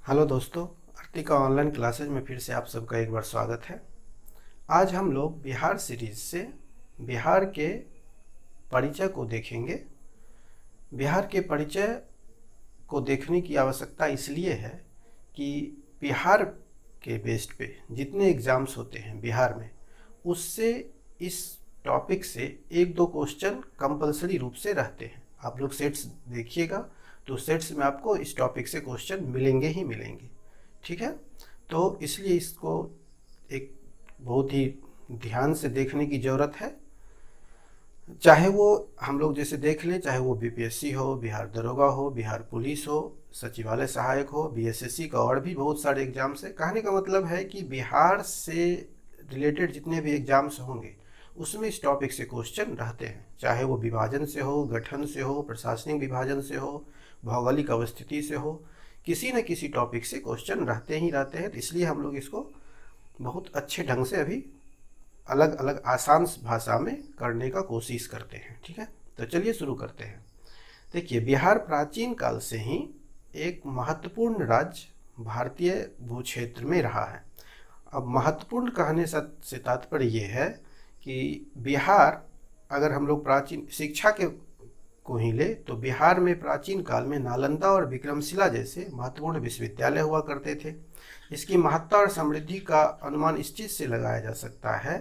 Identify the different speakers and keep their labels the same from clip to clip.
Speaker 1: Hello दोस्तों, Artika online classes में फिर से आप सबका एक बार स्वागत है। आज हम लोग बिहार सीरीज से बिहार के परिचय को देखेंगे। बिहार के परिचय को देखने की आवश्यकता इसलिए है कि बिहार के बेस्ड पे जितने एग्ज़ाम्स होते हैं बिहार में, उससे इस टॉपिक से एक दो क्वेश्चन कंपलसरी रूप से रहते हैं। आप लोग सेट्स देखिएगा तो सेट्स में आपको इस टॉपिक से क्वेश्चन मिलेंगे ही मिलेंगे। ठीक है, तो इसलिए इसको एक बहुत ही ध्यान से देखने की ज़रूरत है। चाहे वो हम लोग जैसे देख लें, चाहे वो बीपीएससी हो, बिहार दरोगा हो, बिहार पुलिस हो, सचिवालय सहायक हो, बीएसएससी का और भी बहुत सारे एग्जाम्स है। कहने का मतलब है कि बिहार से रिलेटेड जितने भी एग्जाम्स होंगे उसमें इस टॉपिक से क्वेश्चन रहते हैं। चाहे वो विभाजन से हो, गठन से हो, प्रशासनिक विभाजन से हो, भौगोलिक अवस्थिति से हो, किसी न किसी टॉपिक से क्वेश्चन रहते ही रहते हैं। तो इसलिए हम लोग इसको बहुत अच्छे ढंग से अभी अलग अलग आसान भाषा में करने का कोशिश करते हैं। ठीक है, तो चलिए शुरू करते हैं। देखिए, बिहार प्राचीन काल से ही एक महत्वपूर्ण राज्य भारतीय भू क्षेत्र में रहा है। अब महत्वपूर्ण कहने से तात्पर्य ये है कि बिहार, अगर हम लोग प्राचीन शिक्षा के को ही ले तो बिहार में प्राचीन काल में नालंदा और विक्रमशिला जैसे महत्वपूर्ण विश्वविद्यालय हुआ करते थे। इसकी महत्ता और समृद्धि का अनुमान इस चीज़ से लगाया जा सकता है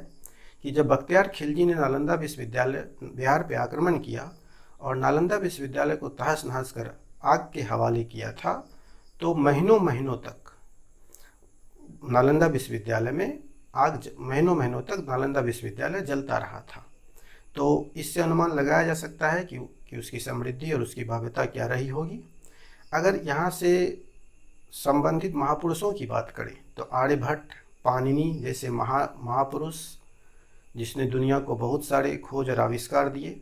Speaker 1: कि जब बख्तियार खिलजी ने नालंदा विश्वविद्यालय बिहार पर आक्रमण किया और नालंदा विश्वविद्यालय को तहस नहस कर आग के हवाले किया था, तो महीनों महीनों तक नालंदा विश्वविद्यालय में महीनों महीनों तक नालंदा विश्वविद्यालय जलता रहा था। तो इससे अनुमान लगाया जा सकता है कि उसकी समृद्धि और उसकी भव्यता क्या रही होगी। अगर यहाँ से संबंधित महापुरुषों की बात करें तो आर्यभट्ट, पाणिनि जैसे महापुरुष जिसने दुनिया को बहुत सारे खोज और आविष्कार दिए,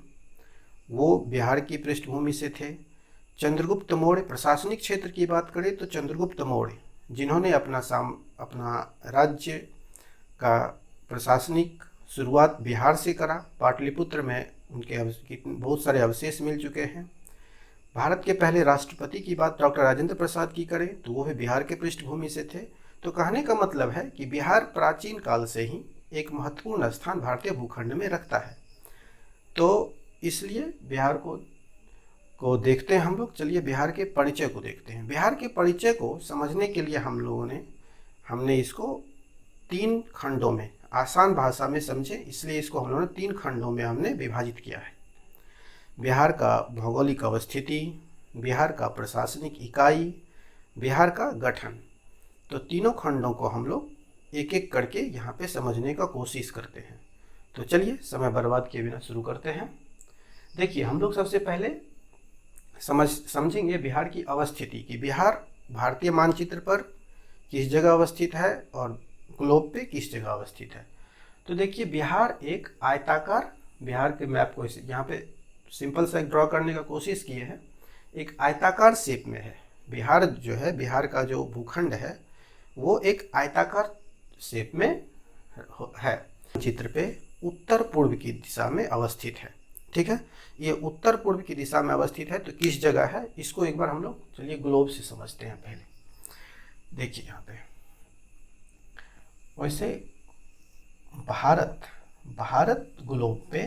Speaker 1: वो बिहार की पृष्ठभूमि से थे। चंद्रगुप्त मौर्य, प्रशासनिक क्षेत्र की बात करें तो चंद्रगुप्त मौर्य जिन्होंने अपना राज्य का प्रशासनिक शुरुआत बिहार से करा। पाटलिपुत्र में उनके बहुत सारे अवशेष मिल चुके हैं। भारत के पहले राष्ट्रपति की बात डॉक्टर राजेंद्र प्रसाद की करें तो वो भी बिहार के पृष्ठभूमि से थे। तो कहने का मतलब है कि बिहार प्राचीन काल से ही एक महत्वपूर्ण स्थान भारतीय भूखंड में रखता है। तो इसलिए बिहार को देखते हैं हम लोग। चलिए बिहार के परिचय को देखते हैं। बिहार के परिचय को समझने के लिए हमने इसको 3 खंडों में आसान भाषा में समझे, इसलिए इसको हम लोगों ने 3 खंडों में हमने विभाजित किया है। बिहार का भौगोलिक अवस्थिति, बिहार का प्रशासनिक इकाई, बिहार का गठन। तो तीनों खंडों को हम लोग एक एक करके यहाँ पे समझने का कोशिश करते हैं। तो चलिए समय बर्बाद किए बिना शुरू करते हैं। देखिए, हम लोग सबसे पहले समझेंगे बिहार की अवस्थिति कि बिहार भारतीय मानचित्र पर किस जगह अवस्थित है और ग्लोब पे किस जगह अवस्थित है। तो देखिए, बिहार एक आयताकार, बिहार के मैप को यहाँ पे सिंपल सा ड्रॉ करने का कोशिश किए हैं। एक आयताकार शेप में है बिहार। जो है बिहार का जो भूखंड है वो एक आयताकार शेप में है। चित्र पे उत्तर पूर्व की दिशा में अवस्थित है। ठीक है, ये उत्तर पूर्व की दिशा में अवस्थित है। तो किस जगह है इसको एक बार हम लोग चलिए ग्लोब से समझते हैं। पहले देखिए यहाँ पे, वैसे भारत ग्लोब पे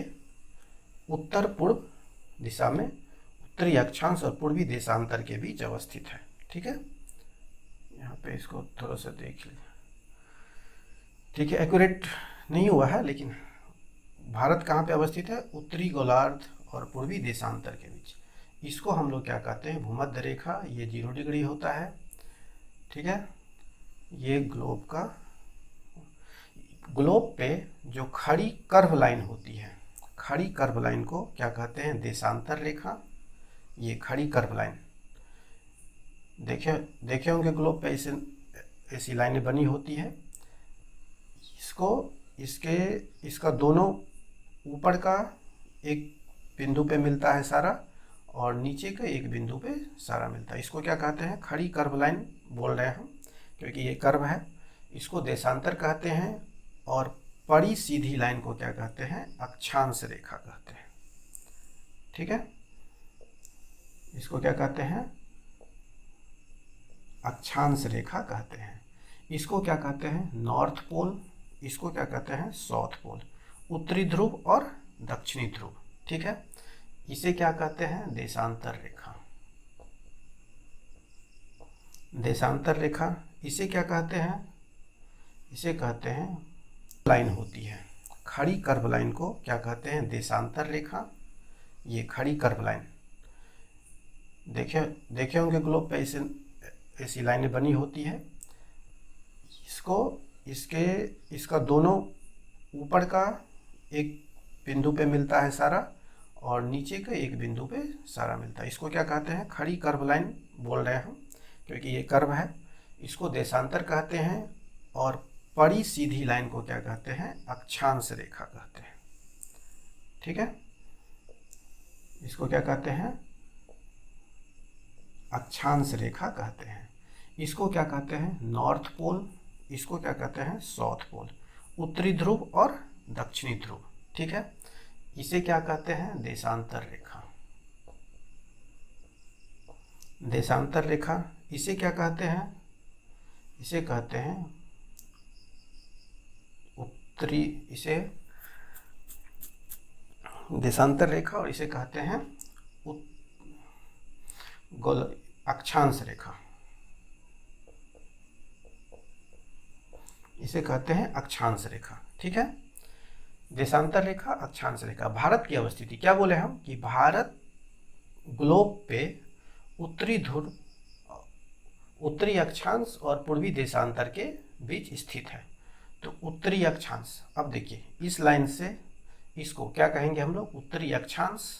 Speaker 1: उत्तर पूर्व दिशा में उत्तरी अक्षांश और पूर्वी देशांतर के बीच अवस्थित है। ठीक है, यहाँ पे इसको थोड़ा सा देख लीजिए। ठीक है, एक्यूरेट नहीं हुआ है, लेकिन भारत कहाँ पे अवस्थित है? उत्तरी गोलार्ध और पूर्वी देशांतर के बीच। इसको हम लोग क्या कहते हैं? भूमध्य रेखा। ये 0 डिग्री होता है। ठीक है, ये ग्लोब पे जो खड़ी कर्व लाइन होती है, खड़ी कर्व लाइन को क्या कहते हैं? देशांतर रेखा। ये खड़ी कर्व लाइन देखे होंगे ग्लोब पे ऐसी लाइनें बनी होती है। इसका दोनों ऊपर का एक बिंदु पे मिलता है सारा और नीचे के एक बिंदु पे सारा मिलता है। इसको क्या कहते हैं? खड़ी कर्व लाइन बोल रहे हैं हम, क्योंकि ये कर्व है। इसको देशांतर कहते हैं। और पड़ी सीधी लाइन को क्या कहते हैं? अक्षांश रेखा कहते हैं। ठीक है, इसको क्या कहते हैं? अक्षांश रेखा कहते हैं। इसको क्या कहते हैं? North pole. इसको क्या कहते हैं? South pole. उत्तरी ध्रुव और दक्षिणी ध्रुव। ठीक है, इसे क्या कहते हैं? देशांतर रेखा। देशांतर रेखा इसे क्या कहते हैं? इसे कहते हैं लाइन होती है, खड़ी कर्व लाइन को क्या कहते हैं? देशांतर रेखा। ये खड़ी कर्व लाइन देखे होंगे ग्लोब पे ऐसी लाइनें बनी होती है। इसका दोनों ऊपर का एक बिंदु पे मिलता है सारा और नीचे के एक बिंदु पे सारा मिलता है। इसको क्या कहते हैं? खड़ी कर्व लाइन बोल रहे हैं हम, क्योंकि ये कर्व है। इसको देशांतर कहते हैं और पड़ी सीधी लाइन को क्या कहते हैं? अक्षांश रेखा कहते हैं। ठीक है, इसको क्या कहते हैं? अक्षांश रेखा कहते हैं। इसको क्या कहते हैं? North pole. इसको क्या कहते हैं? South pole. उत्तरी ध्रुव और दक्षिणी ध्रुव। ठीक है, इसे क्या कहते हैं? देशांतर रेखा। देशांतर रेखा इसे क्या कहते हैं? इसे कहते हैं इसे देशांतर रेखा और इसे कहते हैं अक्षांश रेखा। इसे कहते हैं अक्षांश रेखा। ठीक है, देशांतर रेखा, अक्षांश रेखा। भारत की अवस्थिति क्या बोले हम? कि भारत ग्लोब पे उत्तरी ध्रुव, उत्तरी अक्षांश और पूर्वी देशांतर के बीच स्थित है। तो उत्तरी अक्षांश, अब देखिए इस लाइन से इसको क्या कहेंगे हम लोग? उत्तरी अक्षांश।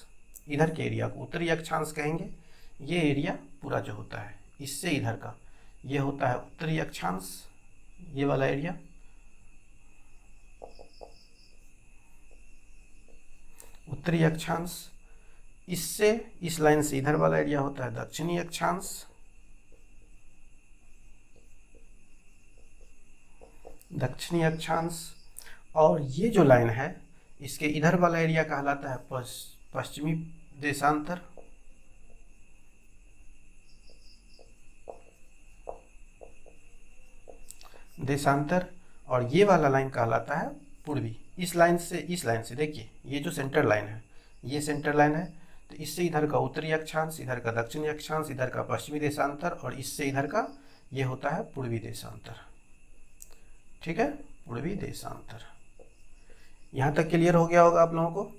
Speaker 1: इधर के एरिया को उत्तरी अक्षांश कहेंगे। ये एरिया पूरा जो होता है इससे इधर का, ये होता है उत्तरी अक्षांश। ये वाला एरिया उत्तरी अक्षांश। इससे इस लाइन से इधर वाला एरिया होता है दक्षिणी अक्षांश। दक्षिणी अक्षांश। और ये जो लाइन है इसके इधर वाला एरिया कहलाता है पश्चिमी देशांतर। और ये वाला लाइन कहलाता है पूर्वी। इस लाइन से देखिए ये जो सेंटर लाइन है, ये सेंटर लाइन है। तो इससे इधर का उत्तरी अक्षांश, इधर का दक्षिणी अक्षांश, इधर का पश्चिमी देशांतर और इससे इधर का ये होता है पूर्वी देशांतर। ठीक है, पूर्वी देशांतर। यहाँ तक क्लियर हो गया होगा आप लोगों को।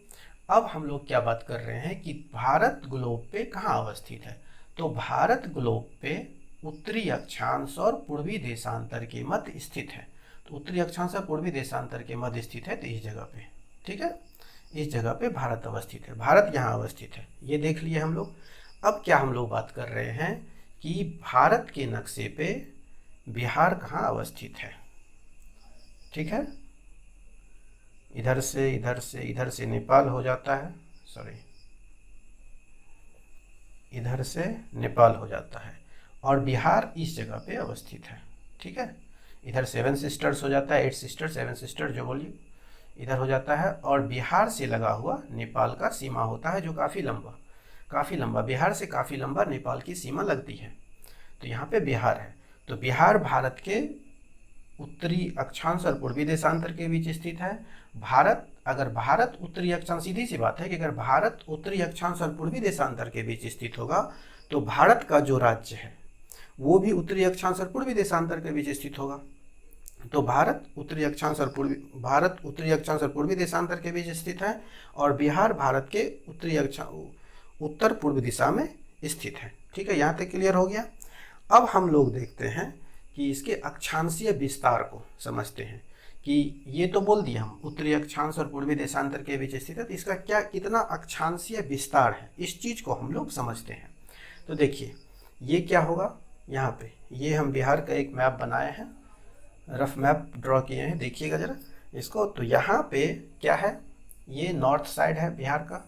Speaker 1: अब हम लोग क्या बात कर रहे हैं कि भारत ग्लोब पे कहाँ अवस्थित है? तो भारत ग्लोब पे उत्तरी अक्षांश और पूर्वी देशांतर के मध्य स्थित है। तो उत्तरी अक्षांश और पूर्वी देशांतर के मध्य स्थित है, तो इस जगह पे। ठीक है, इस जगह पे भारत अवस्थित है। भारत यहाँ अवस्थित है, ये देख लिए हम लोग। अब क्या हम लोग बात कर रहे हैं कि भारत के नक्शे पे बिहार कहाँ अवस्थित है? ठीक है, इधर से नेपाल हो जाता है, इधर से नेपाल हो जाता है और बिहार इस जगह पे अवस्थित है। ठीक है, इधर 7 सिस्टर्स हो जाता है, 8 सिस्टर 7 सिस्टर जो बोलिए, इधर हो जाता है। और बिहार से लगा हुआ नेपाल का सीमा होता है, जो काफ़ी लंबा बिहार से काफ़ी लंबा नेपाल की सीमा लगती है। तो यहाँ पे बिहार है। तो बिहार भारत के उत्तरी अक्षांश और पूर्वी देशांतर के बीच स्थित है। अगर भारत उत्तरी अक्षांश, सीधी सी बात है कि अगर भारत उत्तरी अक्षांश और पूर्वी देशांतर के बीच स्थित होगा तो भारत का जो राज्य है वो भी उत्तरी अक्षांश और पूर्वी देशांतर के बीच स्थित होगा। तो भारत उत्तरी अक्षांश और पूर्वी देशांतर के बीच स्थित है और बिहार भारत के उत्तर पूर्व दिशा में स्थित है। ठीक है, यहाँ तक क्लियर हो गया। अब हम लोग देखते हैं कि इसके अक्षांशीय विस्तार को समझते हैं कि ये तो बोल दिया हम उत्तरी अक्षांश और पूर्वी देशांतर के बीच स्थित है, तो इसका कितना अक्षांशीय विस्तार है, इस चीज़ को हम लोग समझते हैं। तो देखिए ये क्या होगा, यहाँ पे ये हम बिहार का एक मैप बनाए हैं, रफ मैप ड्रॉ किए हैं, देखिएगा ज़रा इसको। तो यहाँ पे क्या है, ये नॉर्थ साइड है बिहार का,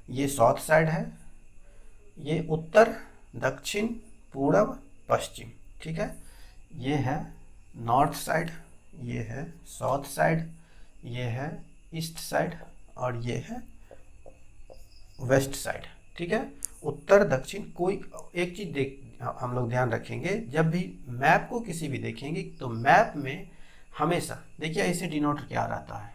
Speaker 1: ये साउथ साइड है, ये उत्तर, दक्षिण, पूर्व, पश्चिम। ठीक है, ये है नॉर्थ साइड, ये है साउथ साइड, ये है ईस्ट साइड और ये है वेस्ट साइड। ठीक है, उत्तर दक्षिण। कोई एक चीज़ हम लोग ध्यान रखेंगे, जब भी मैप को किसी भी देखेंगे तो मैप में हमेशा देखिए ऐसे डिनोट क्या रहता है।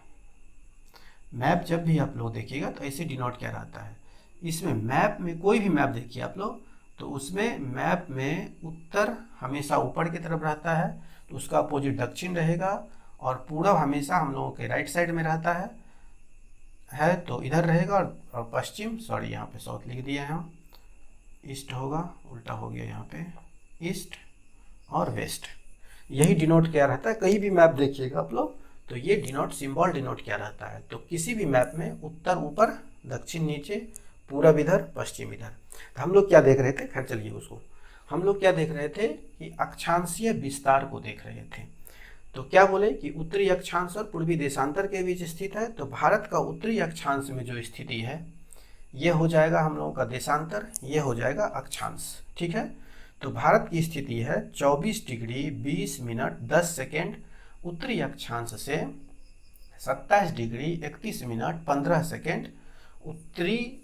Speaker 1: मैप जब भी आप लोग देखिएगा तो ऐसे डिनोट क्या रहता है, इसमें मैप में कोई भी मैप देखिए आप लोग, तो उसमें मैप में उत्तर हमेशा ऊपर की तरफ रहता है, तो उसका अपोजिट दक्षिण रहेगा, और पूरब हमेशा हम लोगों के राइट साइड में रहता है तो इधर रहेगा, और पश्चिम, सॉरी यहाँ पे साउथ लिख दिया है हम, ईस्ट होगा, उल्टा हो गया यहाँ पे, ईस्ट और वेस्ट। यही डिनोट क्या रहता है, कहीं भी मैप देखिएगा आप लोग तो ये डिनोट सिंबल डिनोट क्या रहता है, तो किसी भी मैप में उत्तर ऊपर, दक्षिण नीचे, पूरब इधर, पश्चिम इधर। तो हम लोग क्या देख रहे थे, खैर चलिए उसको, हम लोग क्या देख रहे थे कि अक्षांशीय विस्तार को देख रहे थे। तो क्या बोले कि उत्तरी अक्षांश और पूर्वी देशांतर के बीच स्थित है, तो भारत का उत्तरी अक्षांश में जो स्थिति है ये हो जाएगा हम लोगों का देशांतर, ये हो जाएगा अक्षांश, ठीक है। तो भारत की स्थिति है 24 डिग्री 20 मिनट 10 सेकेंड उत्तरी अक्षांश से 27 डिग्री 31 मिनट 15 सेकेंड उत्तरी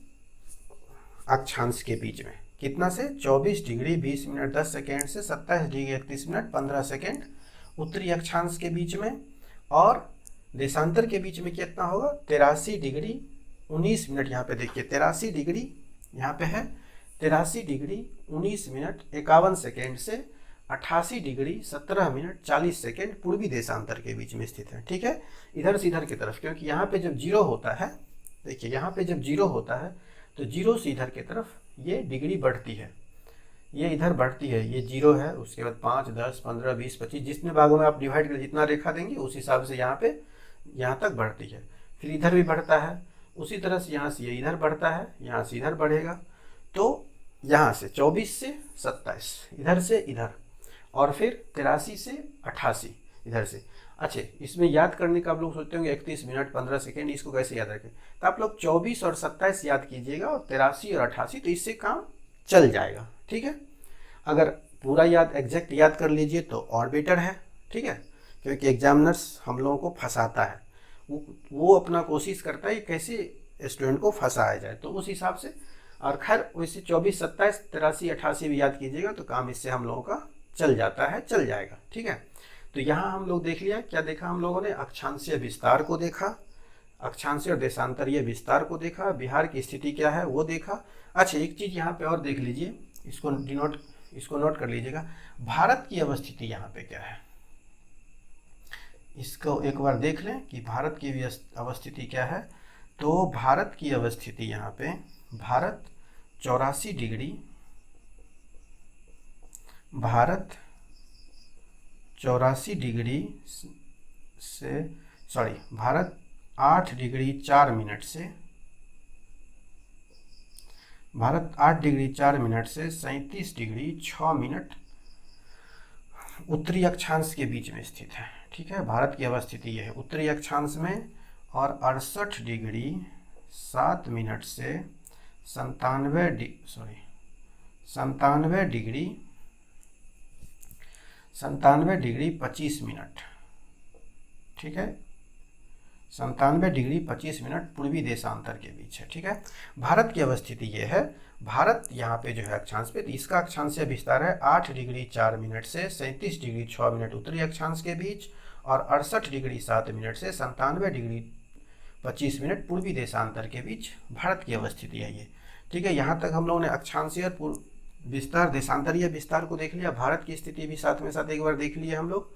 Speaker 1: अक्षांश के बीच में। कितना से 24 डिग्री 20 मिनट 10 सेकेंड से 27 डिग्री 31 मिनट 15 सेकेंड उत्तरी अक्षांश के बीच में, और देशांतर के बीच में कितना होगा 83 डिग्री 19 मिनट। यहाँ पे देखिए 83 डिग्री, यहाँ पे है 83 डिग्री 19 मिनट 51 सेकेंड से 88 डिग्री 17 मिनट 40 सेकेंड पूर्वी देशांतर के बीच में स्थित है, ठीक है। इधर से इधर की तरफ, क्योंकि यहाँ पे जब जीरो होता है, देखिए यहाँ पे जब जीरो होता है तो जीरो से इधर की तरफ ये डिग्री बढ़ती है, ये इधर बढ़ती है, ये जीरो है, उसके बाद 5 10 15 20 25 जितने भागों में आप डिवाइड कर जितना रेखा देंगे उस हिसाब से यहाँ पे यहाँ तक बढ़ती है। फिर इधर भी बढ़ता है, उसी तरह से यहाँ से ये इधर बढ़ता है, यहाँ से इधर बढ़ेगा, तो यहाँ से 24 से 27 इधर से इधर, और फिर 83 से 88 इधर से। अच्छा, इसमें याद करने का आप लोग सोचते होंगे 31 मिनट 15 सेकेंड, इसको कैसे याद रखें, तो आप लोग 24 और 27 याद कीजिएगा और 83 और 88, तो इससे काम चल जाएगा, ठीक है। अगर पूरा याद एग्जैक्ट याद कर लीजिए तो और बेटर है, ठीक है, क्योंकि एग्जामिनर्स हम लोगों को फंसाता है, वो अपना कोशिश करता है कैसे स्टूडेंट को फंसाया जाए, तो उस हिसाब से। और खैर वैसे 24 27 83 88 भी याद कीजिएगा तो काम इससे हम लोगों का चल जाता है, चल जाएगा, ठीक है। तो यहाँ हम लोग देख लिया, क्या देखा हम लोगों ने, अक्षांशीय विस्तार को देखा, अक्षांशीय और देशांतरीय विस्तार को देखा, बिहार की स्थिति क्या है वो देखा। अच्छा, एक चीज़ यहाँ पे और देख लीजिए, इसको नोट कर लीजिएगा, भारत की अवस्थिति यहाँ पे क्या है, इसको एक बार देख लें कि भारत की अवस्थिति क्या है। तो भारत की अवस्थिति यहाँ पे, भारत 84 डिग्री, भारत 84 डिग्री से, सॉरी, भारत 8 डिग्री 4 मिनट से, भारत 8 डिग्री 4 मिनट से 37 डिग्री 6 मिनट उत्तरी अक्षांश के बीच में स्थित है, ठीक है। भारत की अवस्थिति यह है उत्तरी अक्षांश में, और 68 डिग्री 7 मिनट से 97 डिग्री 25 मिनट, ठीक है, 97 डिग्री 25 मिनट पूर्वी देशांतर के बीच है, ठीक है। भारत की अवस्थिति ये है, भारत यहाँ पे जो है अक्षांश पे, तो इसका अक्षांशीय विस्तार है 8 डिग्री 4 मिनट से 37 डिग्री 6 मिनट उत्तरी अक्षांश के बीच, और 68 डिग्री 7 मिनट से 97 डिग्री 25 मिनट पूर्वी देशांतर के बीच भारत की अवस्थिति है ये, ठीक है। यहाँ तक हम लोगों ने अक्षांशीय विस्तार देशांतरीय विस्तार को देख लिया, भारत की स्थिति भी साथ में साथ एक बार देख लिए हम लोग,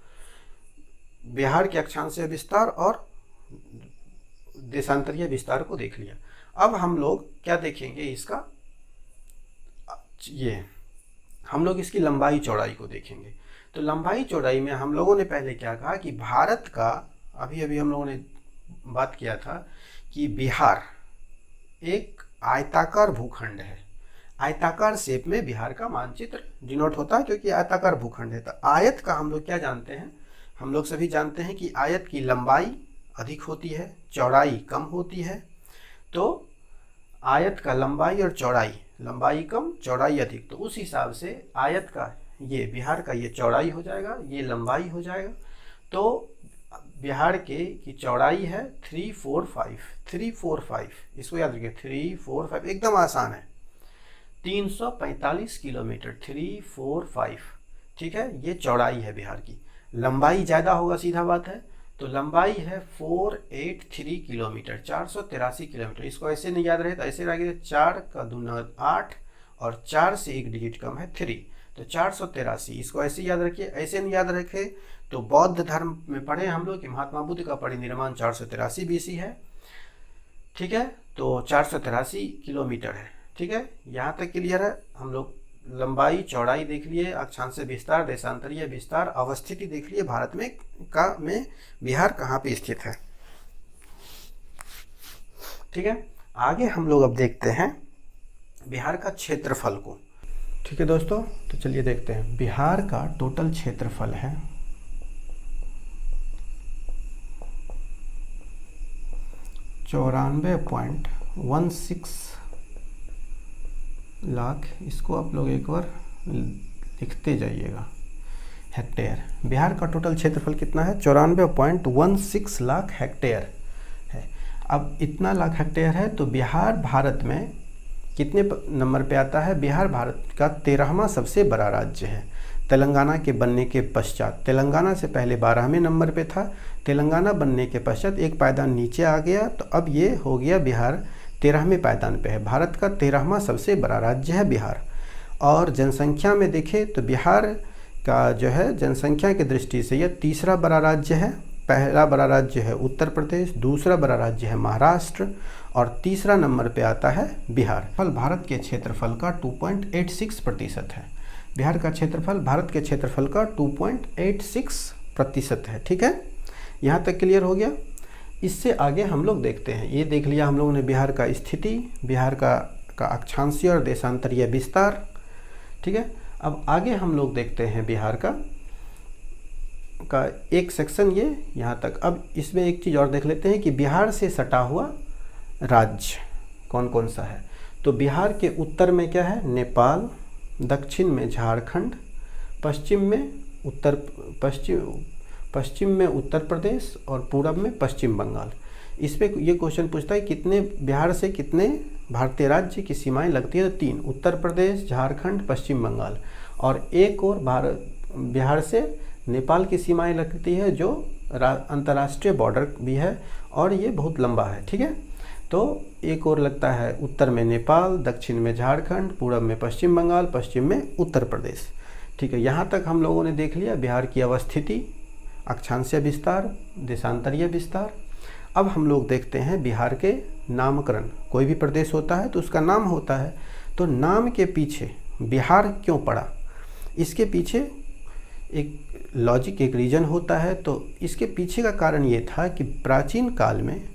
Speaker 1: बिहार के अक्षांशीय विस्तार और देशांतरीय विस्तार को देख लिया। अब हम लोग क्या देखेंगे, इसका ये हम लोग इसकी लंबाई चौड़ाई को देखेंगे। तो लंबाई चौड़ाई में हम लोगों ने पहले क्या कहा कि भारत का, अभी हम लोगों ने बात किया था कि बिहार एक आयताकार भूखंड है, आयताकार शेप में बिहार का मानचित्र डिनोट होता है क्योंकि आयताकार भूखंड है। तो आयत का हम लोग क्या जानते हैं, हम लोग सभी जानते हैं कि आयत की लंबाई अधिक होती है, चौड़ाई कम होती है। तो आयत का लंबाई और चौड़ाई, लंबाई कम चौड़ाई अधिक, तो उस हिसाब से आयत का ये बिहार का ये चौड़ाई हो जाएगा, ये लंबाई हो जाएगा। तो बिहार की चौड़ाई है 345, इसको याद रखिए 345, एकदम आसान है। 345 किलोमीटर, 345, ठीक है। ये चौड़ाई है बिहार की। लंबाई ज़्यादा होगा, सीधा बात है, तो लंबाई है 483 किलोमीटर, 483 किलोमीटर। इसको ऐसे नहीं याद रहे तो ऐसे रखेंगे, 4 का दूना 8 और 4 से एक डिजिट कम है 3, तो 483। इसको ऐसे याद रखिए। ऐसे नहीं याद रखे तो बौद्ध धर्म में पढ़े हम लोग कि महात्मा बुद्ध का परिनिर्वाण 483 BC है, ठीक है। तो 483 किलोमीटर है, ठीक है। यहाँ तक क्लियर है। हम लोग लंबाई चौड़ाई देख लिए, अक्षांश विस्तार, देशांतरीय विस्तार, अवस्थिति देख लिए, भारत में बिहार कहाँ पे स्थित है, ठीक है। आगे हम लोग अब देखते हैं बिहार का क्षेत्रफल को, ठीक है दोस्तों। तो चलिए देखते हैं। बिहार का टोटल क्षेत्रफल है 94.16 लाख। इसको आप लोग एक बार लिखते जाइएगा, हेक्टेयर। बिहार का टोटल क्षेत्रफल कितना है? 94.16 लाख हेक्टेयर है। अब इतना लाख हेक्टेयर है तो बिहार भारत में कितने नंबर पे आता है? बिहार भारत का 13वां सबसे बड़ा राज्य है, तेलंगाना के बनने के पश्चात। तेलंगाना से पहले 12वें नंबर पे था, तेलंगाना बनने के पश्चात एक पायदान नीचे आ गया, तो अब ये हो गया बिहार 13वें पायदान पे है। भारत का 13वां सबसे बड़ा राज्य है बिहार। और जनसंख्या में देखें तो बिहार का जो है जनसंख्या की दृष्टि से यह तीसरा बड़ा राज्य है। पहला बड़ा राज्य है उत्तर प्रदेश, दूसरा बड़ा राज्य है महाराष्ट्र और तीसरा नंबर पे आता है बिहार। भारत के क्षेत्रफल का 2.86% है। बिहार का क्षेत्रफल भारत के क्षेत्रफल का 2.86% है, ठीक है। यहाँ तक क्लियर हो गया। इससे आगे हम लोग देखते हैं। ये देख लिया हम लोगों ने बिहार का स्थिति, बिहार का अक्षांशीय और देशांतरीय विस्तार, ठीक है। अब आगे हम लोग देखते हैं बिहार का एक सेक्शन ये यहाँ तक। अब इसमें एक चीज़ और देख लेते हैं कि बिहार से सटा हुआ राज्य कौन कौन सा है। तो बिहार के उत्तर में क्या है? नेपाल, दक्षिण में झारखंड, पश्चिम में उत्तर प्रदेश और पूरब में पश्चिम बंगाल। इस पे ये क्वेश्चन पूछता है कितने बिहार से कितने भारतीय राज्य की सीमाएं लगती है? तो 3, उत्तर प्रदेश, झारखंड, पश्चिम बंगाल। और एक और बिहार से नेपाल की सीमाएं लगती है, जो अंतर्राष्ट्रीय बॉर्डर भी है और ये बहुत लंबा है, ठीक है। तो एक और लगता है उत्तर में नेपाल, दक्षिण में झारखंड, पूरब में पश्चिम बंगाल, पश्चिम में उत्तर प्रदेश, ठीक है। यहाँ तक हम लोगों ने देख लिया बिहार की अवस्थिति, अक्षांशीय विस्तार, देशांतरीय विस्तार। अब हम लोग देखते हैं बिहार के नामकरण। कोई भी प्रदेश होता है तो उसका नाम होता है, तो नाम के पीछे बिहार क्यों पड़ा? इसके पीछे एक लॉजिक, एक रीजन होता है। तो इसके पीछे का कारण ये था कि प्राचीन काल में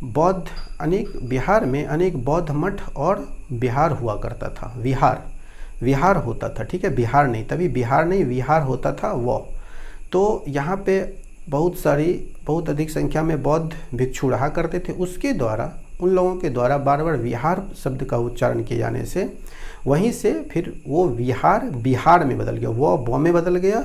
Speaker 1: बिहार में अनेक बौद्ध मठ और विहार हुआ करता था। विहार होता था, ठीक है। बिहार नहीं, तभी बिहार नहीं विहार होता था वो। तो यहाँ पे बहुत अधिक संख्या में बौद्ध भिक्षु रहा करते थे। उसके द्वारा, उन लोगों के द्वारा बार बार विहार शब्द का उच्चारण किए जाने से वहीं से फिर वो विहार बिहार में बदल गया, वो में बदल गया।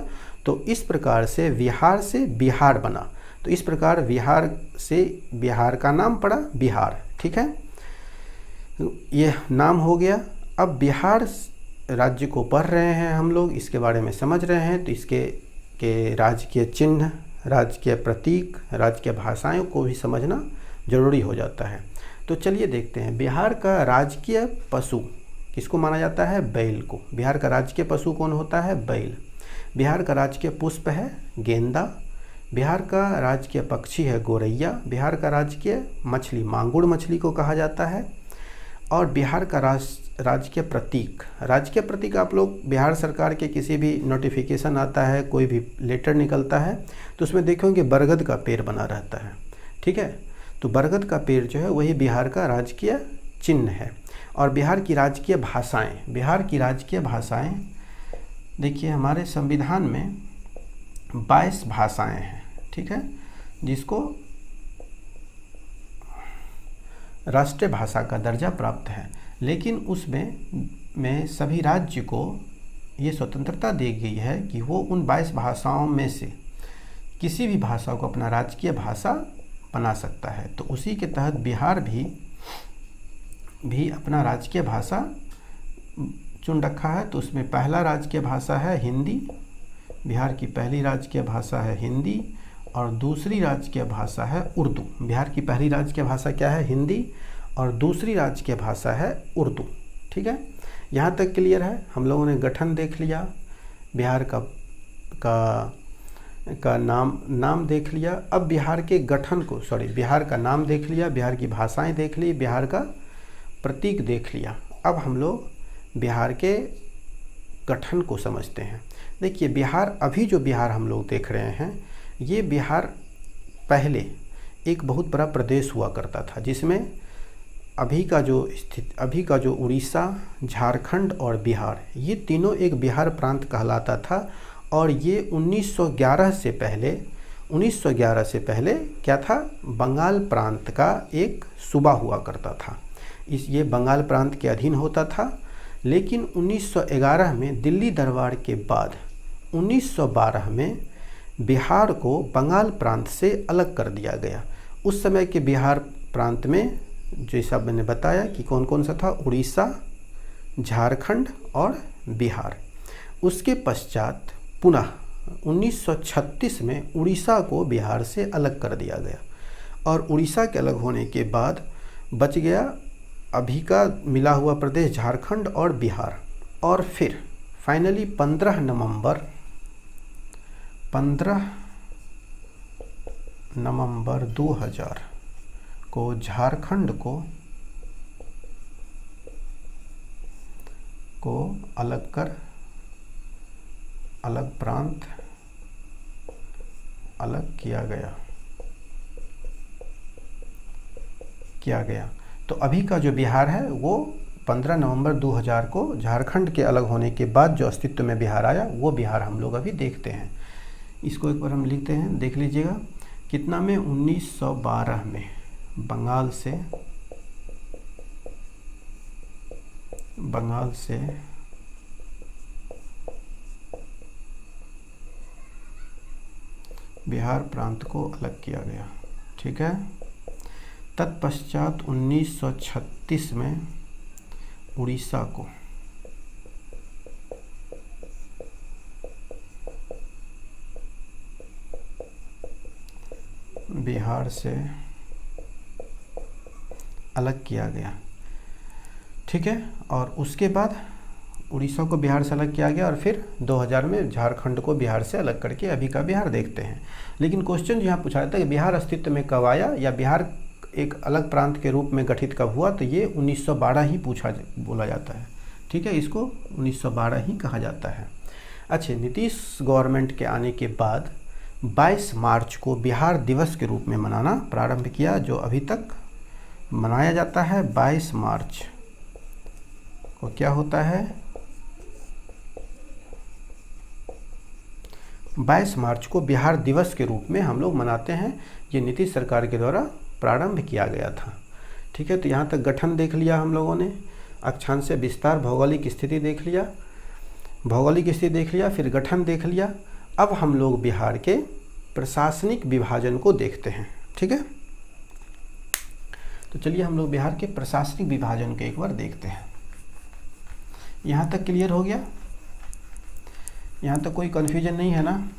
Speaker 1: तो इस प्रकार से विहार से बिहार बना। तो इस प्रकार विहार से बिहार का नाम पड़ा बिहार, ठीक है। ये नाम हो गया। अब बिहार राज्य को पढ़ रहे हैं हम लोग, इसके बारे में समझ रहे हैं, तो इसके राजकीय चिन्ह, राजकीय प्रतीक, राजकीय भाषाओं को भी समझना जरूरी हो जाता है। तो चलिए देखते हैं। बिहार का राजकीय पशु किसको माना जाता है? बैल को। बिहार का राजकीय पशु कौन होता है? बैल। बिहार का राजकीय पुष्प है गेंदा। बिहार का राजकीय पक्षी है गोरैया। बिहार का राजकीय मछली मांगुर मछली को कहा जाता है। और बिहार का राजकीय प्रतीक आप लोग बिहार सरकार के किसी भी नोटिफिकेशन आता है, कोई भी लेटर निकलता है, तो उसमें देखोगे बरगद का पेड़ बना रहता है, ठीक है। तो बरगद का पेड़ जो है वही बिहार का राजकीय चिन्ह है। और बिहार की राजकीय भाषाएं देखिए, हमारे संविधान में 22 भाषाएं हैं, ठीक है, जिसको राष्ट्रीय भाषा का दर्जा प्राप्त है। लेकिन उसमें सभी राज्य को ये स्वतंत्रता दी गई है कि वो उन 22 भाषाओं में से किसी भी भाषा को अपना राजकीय भाषा बना सकता है। तो उसी के तहत बिहार भी अपना राजकीय भाषा चुन रखा है। तो उसमें पहला राजकीय भाषा है हिंदी, बिहार की पहली राजकीय भाषा है हिंदी, और दूसरी राजकीय भाषा है उर्दू। बिहार की पहली राजकीय भाषा क्या है? हिंदी, और दूसरी राजकीय भाषा है उर्दू। ठीक है, यहाँ तक क्लियर है। हम लोगों ने गठन देख लिया, बिहार का नाम देख लिया। अब बिहार के गठन को, बिहार का नाम देख लिया, बिहार की भाषाएं देख ली, बिहार का प्रतीक देख लिया। अब हम लोग बिहार के गठन को समझते हैं। देखिए, बिहार, अभी जो बिहार हम लोग देख रहे हैं, ये बिहार पहले एक बहुत बड़ा प्रदेश हुआ करता था, जिसमें अभी का जो उड़ीसा, झारखंड और बिहार, ये तीनों एक बिहार प्रांत कहलाता था। और ये 1911 से पहले क्या था? बंगाल प्रांत का एक सूबा हुआ करता था। ये बंगाल प्रांत के अधीन होता था। लेकिन 1911 में दिल्ली दरबार के बाद 1912 में बिहार को बंगाल प्रांत से अलग कर दिया गया। उस समय के बिहार प्रांत में, जैसा मैंने बताया कि कौन कौन सा था, उड़ीसा, झारखंड और बिहार। उसके पश्चात पुनः 1936 में उड़ीसा को बिहार से अलग कर दिया गया, और उड़ीसा के अलग होने के बाद बच गया अभी का मिला हुआ प्रदेश झारखंड और बिहार। और फिर फाइनली 15 नवंबर 2000 को झारखंड को अलग प्रांत अलग किया गया। तो अभी का जो बिहार है वो 15 नवंबर 2000 को झारखंड के अलग होने के बाद जो अस्तित्व में बिहार आया, वो बिहार हम लोग अभी देखते हैं। इसको एक बार हम लिखते हैं, देख लीजिएगा। कितना में? 1912 में बंगाल से बिहार प्रांत को अलग किया गया। ठीक है, तत्पश्चात 1936 में उड़ीसा को बिहार से अलग किया गया। ठीक है, और उसके बाद उड़ीसा को बिहार से अलग किया गया, और फिर 2000 में झारखंड को बिहार से अलग करके अभी का बिहार देखते हैं। लेकिन क्वेश्चन यहाँ पूछा जाता है कि बिहार अस्तित्व में कब आया, या बिहार एक अलग प्रांत के रूप में गठित कब हुआ? तो ये 1912 ही बोला जाता है। ठीक है, इसको 1912 ही कहा जाता है। अच्छा, नीतीश गवर्नमेंट के आने के बाद 22 मार्च को बिहार दिवस के रूप में मनाना प्रारंभ किया, जो अभी तक मनाया जाता है। 22 मार्च को क्या होता है? 22 मार्च को बिहार दिवस के रूप में हम लोग मनाते हैं। ये नीतीश सरकार के द्वारा प्रारंभ किया गया था। ठीक है, तो यहाँ तक गठन देख लिया हम लोगों ने, अक्षांश विस्तार, भौगोलिक स्थिति देख लिया, फिर गठन देख लिया। अब हम लोग बिहार के प्रशासनिक विभाजन को देखते हैं। ठीक है, तो चलिए हम लोग बिहार के प्रशासनिक विभाजन को एक बार देखते हैं। यहाँ तक क्लियर हो गया? यहाँ तक कोई कन्फ्यूजन नहीं है ना?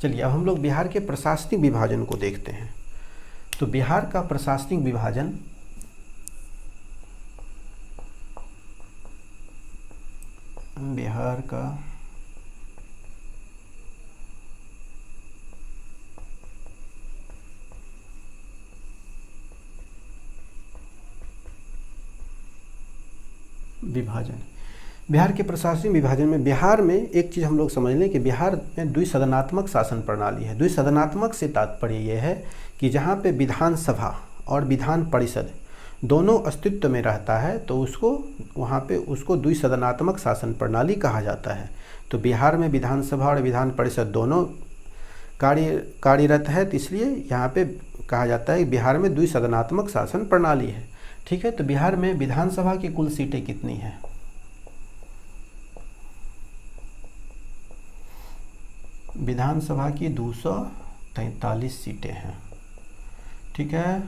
Speaker 1: चलिए अब हम लोग बिहार के प्रशासनिक विभाजन को देखते हैं। तो बिहार का प्रशासनिक विभाजन बिहार के प्रशासनिक विभाजन में, बिहार में एक चीज़ हम लोग समझ लें कि बिहार में द्विसदनात्मक शासन प्रणाली है। द्विसदनात्मक से तात्पर्य यह है कि जहाँ पे विधानसभा और विधान परिषद दोनों अस्तित्व में रहता है, तो उसको द्विसदनात्मक शासन प्रणाली कहा जाता है। तो बिहार में विधानसभा और विधान परिषद दोनों कार्यरत है, तो इसलिए यहाँ पे कहा जाता है कि बिहार में द्विसदनात्मक शासन प्रणाली है। ठीक है, तो बिहार में विधानसभा की कुल सीटें कितनी हैं? विधानसभा की 243 सीटें हैं। ठीक है,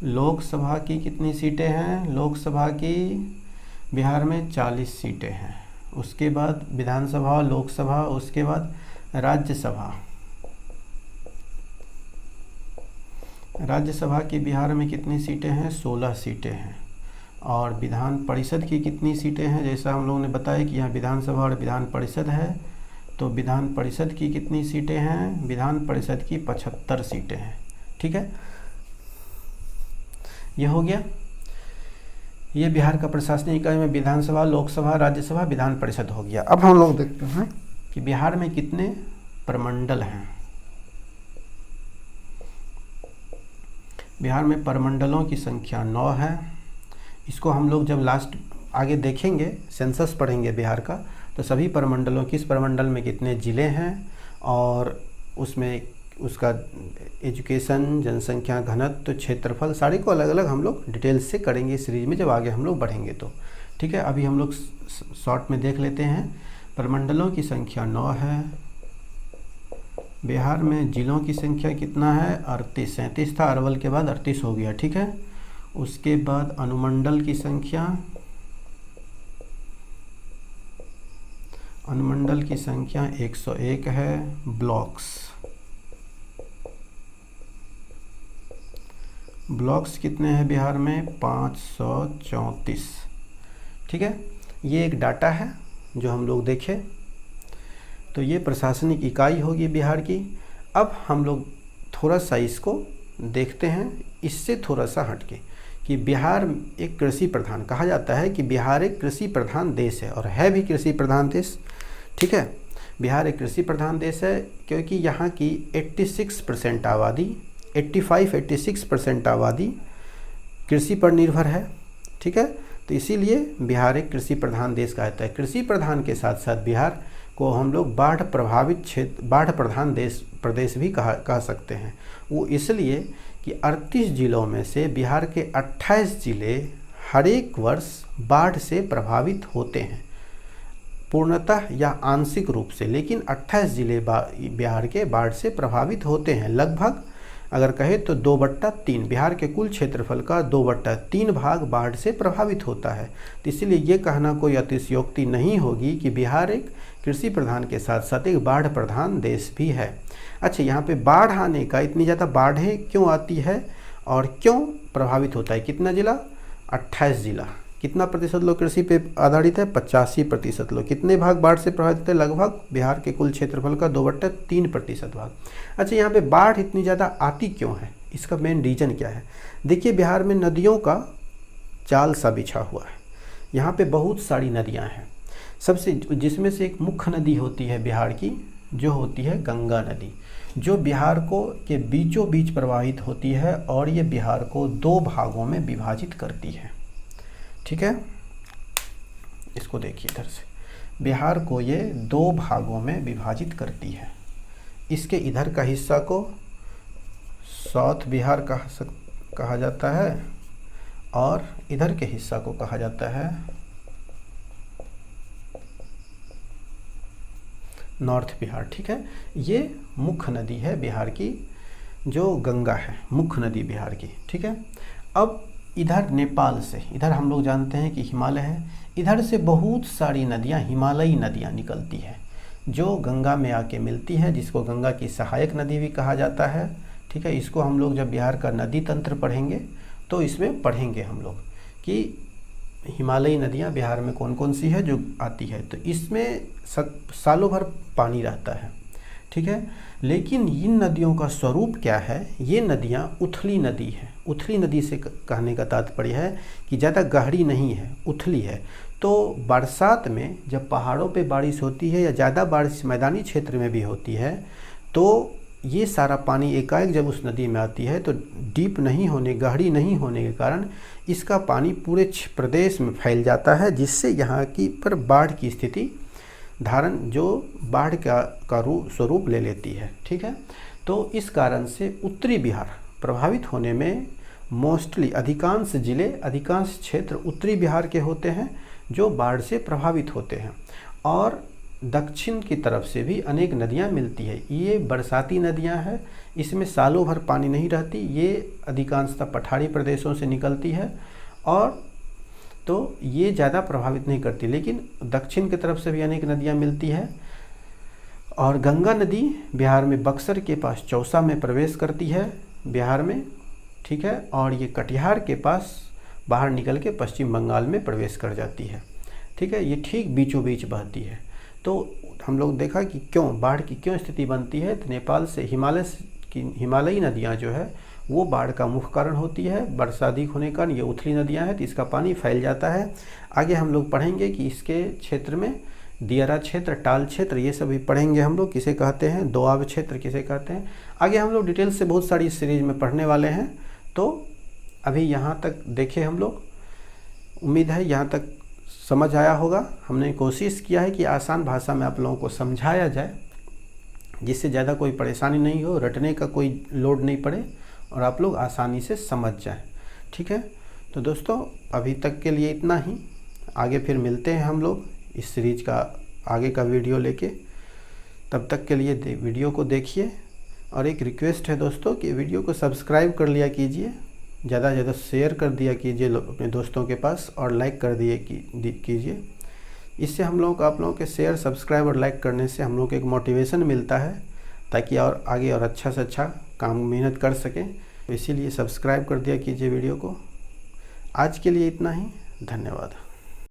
Speaker 1: लोकसभा की कितनी सीटें हैं? लोकसभा की बिहार में 40 सीटें हैं। उसके बाद विधानसभा, लोकसभा, उसके बाद राज्यसभा। राज्यसभा की बिहार में कितनी सीटें हैं? 16 सीटें हैं। और विधान परिषद की कितनी सीटें हैं? जैसा हम लोगों ने बताया कि यहाँ विधानसभा और विधान परिषद है, तो विधान परिषद की कितनी सीटें हैं? विधान परिषद की 75 सीटें हैं। ठीक है, ये हो गया। ये बिहार का प्रशासनिक इकाई में विधानसभा, लोकसभा, राज्यसभा, विधान परिषद हो गया। अब हम लोग देखते हैं कि बिहार में कितने प्रमंडल हैं। बिहार में प्रमंडलों की संख्या 9 है। इसको हम लोग जब लास्ट आगे देखेंगे, सेंसस पढ़ेंगे बिहार का, तो सभी प्रमंडलों, किस प्रमंडल में कितने ज़िले हैं और उसमें उसका एजुकेशन, जनसंख्या घनत्व, क्षेत्रफल, सारे को अलग अलग हम लोग डिटेल्स से करेंगे इस सीरीज में जब आगे हम लोग बढ़ेंगे तो। ठीक है, अभी हम लोग शॉर्ट में देख लेते हैं। प्रमंडलों की संख्या 9 है। बिहार में जिलों की संख्या कितना है? 38। 37 था, अरवल के बाद 38 हो गया। ठीक है, उसके बाद अनुमंडल की संख्या, अनुमंडल की संख्या 101 है। ब्लॉक्स कितने हैं बिहार में? 534। ठीक है, ये एक डाटा है जो हम लोग देखें, तो ये प्रशासनिक इकाई होगी बिहार की। अब हम लोग थोड़ा सा इसको देखते हैं, इससे थोड़ा सा हटके, कि बिहार एक कृषि प्रधान, कहा जाता है कि बिहार एक कृषि प्रधान देश है, और है भी कृषि प्रधान देश। ठीक है, बिहार एक कृषि प्रधान देश है क्योंकि यहाँ की 86% आबादी, 85-86% आबादी कृषि पर निर्भर है। ठीक है, तो इसीलिए बिहार एक कृषि प्रधान देश कहता है। कृषि प्रधान के साथ साथ बिहार को हम लोग बाढ़ प्रभावित क्षेत्र, बाढ़ प्रधान प्रदेश भी कह सकते हैं। वो इसलिए कि 38 जिलों में से बिहार के 28 जिले हर एक वर्ष बाढ़ से प्रभावित होते हैं, पूर्णतः या आंशिक रूप से, लेकिन 28 जिले बिहार के बाढ़ से प्रभावित होते हैं। लगभग अगर कहें तो 2/3, बिहार के कुल क्षेत्रफल का 2/3 भाग बाढ़ से प्रभावित होता है। तो इसलिए ये कहना कोई अतिशयोक्ति नहीं होगी कि बिहार एक कृषि प्रधान के साथ साथ एक बाढ़ प्रधान देश भी है। अच्छा, यहाँ पे बाढ़ आने का, इतनी ज़्यादा बाढ़ें क्यों आती है और क्यों प्रभावित होता है? कितना जिला? 28 जिला। कितना प्रतिशत लोग कृषि पे आधारित है? 85% लोग। कितने भाग बाढ़ से प्रभावित होते हैं? लगभग बिहार के कुल क्षेत्रफल का 2/3% भाग। अच्छा, यहाँ पे बाढ़ इतनी ज़्यादा आती क्यों है? इसका मेन रीज़न क्या है? देखिए, बिहार में नदियों का जाल सा बिछा हुआ है। यहाँ पे बहुत सारी नदियाँ हैं, सबसे जिसमें से एक मुख्य नदी होती है बिहार की, जो होती है गंगा नदी, जो बिहार को के बीचों बीच प्रवाहित होती है और ये बिहार को 2 भागों में विभाजित करती है। ठीक है, इसको देखिए इधर से, बिहार को ये 2 भागों में विभाजित करती है। इसके इधर का हिस्सा को साउथ बिहार कहा जाता है और इधर के हिस्सा को कहा जाता है नॉर्थ बिहार। ठीक है, ये मुख्य नदी है बिहार की, जो गंगा है, मुख्य नदी बिहार की। ठीक है, अब इधर नेपाल से, इधर हम लोग जानते हैं कि हिमालय है, इधर से बहुत सारी नदियाँ, हिमालयी नदियाँ निकलती हैं जो गंगा में आके मिलती है, जिसको गंगा की सहायक नदी भी कहा जाता है। ठीक है, इसको हम लोग जब बिहार का नदी तंत्र पढ़ेंगे तो इसमें पढ़ेंगे हम लोग कि हिमालयी नदियाँ बिहार में कौन कौन सी है जो आती है। तो इसमें सालों भर पानी रहता है। ठीक है, लेकिन इन नदियों का स्वरूप क्या है? ये नदियाँ उथली नदी है। उथली नदी से कहने का तात्पर्य है कि ज़्यादा गहरी नहीं है, उथली है। तो बरसात में जब पहाड़ों पे बारिश होती है या ज़्यादा बारिश मैदानी क्षेत्र में भी होती है, तो ये सारा पानी एकाएक जब उस नदी में आती है तो डीप नहीं होने, गहरी नहीं होने के कारण इसका पानी पूरे प्रदेश में फैल जाता है, जिससे यहाँ की पर बाढ़ की स्थिति धारण, जो बाढ़ का स्वरूप ले लेती है। ठीक है, तो इस कारण से उत्तरी बिहार प्रभावित होने में मोस्टली अधिकांश जिले, अधिकांश क्षेत्र उत्तरी बिहार के होते हैं जो बाढ़ से प्रभावित होते हैं। और दक्षिण की तरफ से भी अनेक नदियाँ मिलती है। ये बरसाती नदियाँ हैं, इसमें सालों भर पानी नहीं रहती, ये अधिकांशतः पठारी प्रदेशों से निकलती है और तो ये ज़्यादा प्रभावित नहीं करती। लेकिन दक्षिण की तरफ से भी अनेक नदियाँ मिलती है और गंगा नदी बिहार में बक्सर के पास चौसा में प्रवेश करती है बिहार में, ठीक है, और ये कटिहार के पास बाहर निकल के पश्चिम बंगाल में प्रवेश कर जाती है, ठीक है। ये ठीक बीचों बीच बहती है। तो हम लोग देखा कि क्यों बाढ़ की क्यों स्थिति बनती है, तो नेपाल से हिमालयी नदियाँ जो है वो बाढ़ का मुख्य कारण होती है। वर्षा अधिक होने के कारण ये उथली नदियाँ हैं तो इसका पानी फैल जाता है। आगे हम लोग पढ़ेंगे कि इसके क्षेत्र में दियारा क्षेत्र, टाल क्षेत्र, ये सभी पढ़ेंगे हम लोग, किसे कहते हैं, दोआब क्षेत्र किसे कहते हैं। आगे हम लोग डिटेल से बहुत सारी सीरीज में पढ़ने वाले हैं। तो अभी यहाँ तक देखे हम लोग, उम्मीद है यहाँ तक समझ आया होगा। हमने कोशिश किया है कि आसान भाषा में आप लोगों को समझाया जाए, जिससे ज़्यादा कोई परेशानी नहीं हो, रटने का कोई लोड नहीं पड़े और आप लोग आसानी से समझ जाएं, ठीक है। तो दोस्तों अभी तक के लिए इतना ही, आगे फिर मिलते हैं हम लोग इस सीरीज का आगे का वीडियो लेके। तब तक के लिए वीडियो को देखिए और एक रिक्वेस्ट है दोस्तों कि वीडियो को सब्सक्राइब कर लिया कीजिए, ज़्यादा से ज़्यादा शेयर कर दिया कीजिए अपने दोस्तों के पास और लाइक कर दिए कीजिए। इससे हम लोगों को, आप लोगों के शेयर, सब्सक्राइब और लाइक करने से हम लोग को एक मोटिवेशन मिलता है ताकि और आगे और अच्छा से अच्छा काम मेहनत कर सकें। तो इसीलिए सब्सक्राइब कर दिया कीजिए वीडियो को। आज के लिए इतना ही, धन्यवाद।